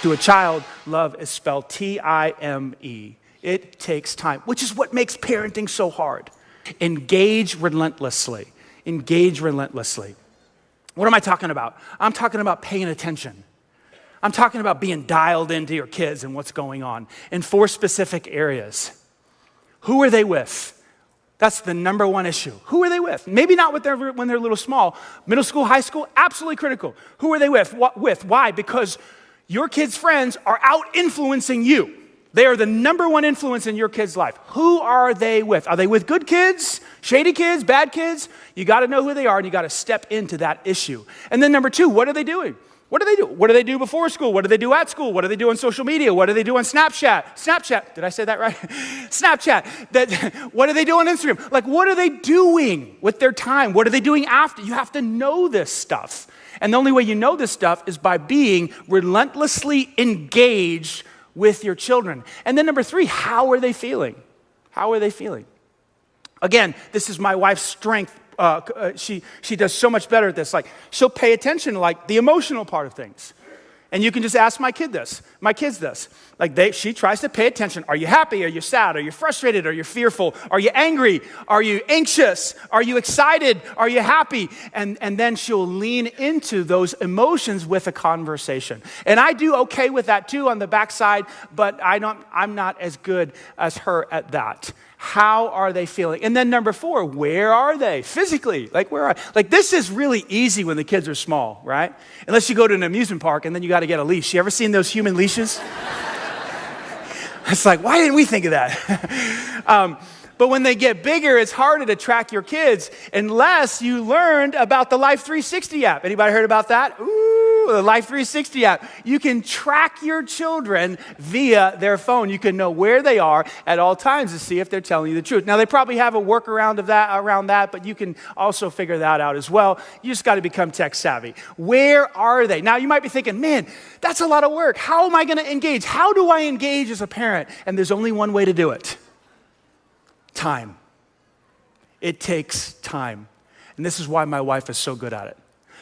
To a child, love is spelled T-I-M-E. It takes time, which is what makes parenting so hard. Engage relentlessly. Engage relentlessly. What am I talking about? I'm talking about paying attention. I'm talking about being dialed into your kids and what's going on in 4 specific areas. Who are they with? That's the number one issue. Who are they with? Maybe not when they're a little small. Middle school, high school, absolutely critical. Who are they with? Why? Because your kids' friends are out influencing you. They are the number one influence in your kid's life. Who are they with? Are they with good kids, shady kids, bad kids? You got to know who they are, and you got to step into that issue. And then number 2, what are they doing? What do they do? What do they do before school? What do they do at school? What do they do on social media? What do they do on Snapchat, did I say that right? Snapchat. What do they do on Instagram? Like, what are they doing with their time? What are they doing after? You have to know this stuff. And the only way you know this stuff is by being relentlessly engaged with your children. And then number 3, how are they feeling? How are they feeling? Again, this is my wife's strength. She does so much better at this. Like, she'll pay attention to like the emotional part of things. And you can just ask my kids this. Like she tries to pay attention. Are you happy? Are you sad? Are you frustrated? Are you fearful? Are you angry? Are you anxious? Are you excited? Are you happy? And then she'll lean into those emotions with a conversation. And I do okay with that too on the backside, but I'm not as good as her at that. How are they feeling? And then number 4, where are they physically? Like this is really easy when the kids are small, right? Unless you go to an amusement park and then you got to get a leash. You ever seen those human leashes? It's like, why didn't we think of that? But when they get bigger, it's harder to track your kids unless you learned about the Life 360 app. Anybody heard about that? Ooh, the Life 360 app. You can track your children via their phone. You can know where they are at all times to see if they're telling you the truth. Now, they probably have a workaround around that, but you can also figure that out as well. You just got to become tech savvy. Where are they? Now, you might be thinking, man, that's a lot of work. How am I going to engage? How do I engage as a parent? And there's only one way to do it. Time. It takes time. And this is why my wife is so good at it.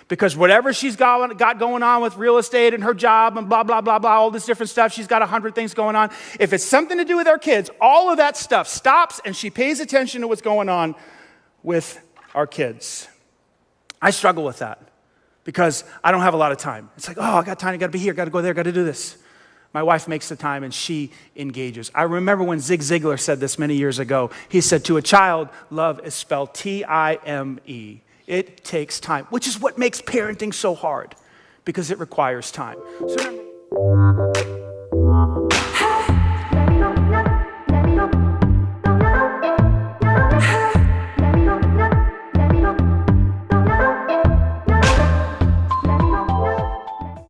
Because whatever she's got going on with real estate and her job and blah, blah, blah, blah, all this different stuff, she's got 100 things going on. If it's something to do with our kids, all of that stuff stops and she pays attention to what's going on with our kids. I struggle with that because I don't have a lot of time. It's like, oh, I got time, I got to be here, got to go there, got to do this. My wife makes the time and she engages. I remember when Zig Ziglar said this many years ago. He said, to a child, love is spelled T-I-M-E. It takes time, which is what makes parenting so hard because it requires time. So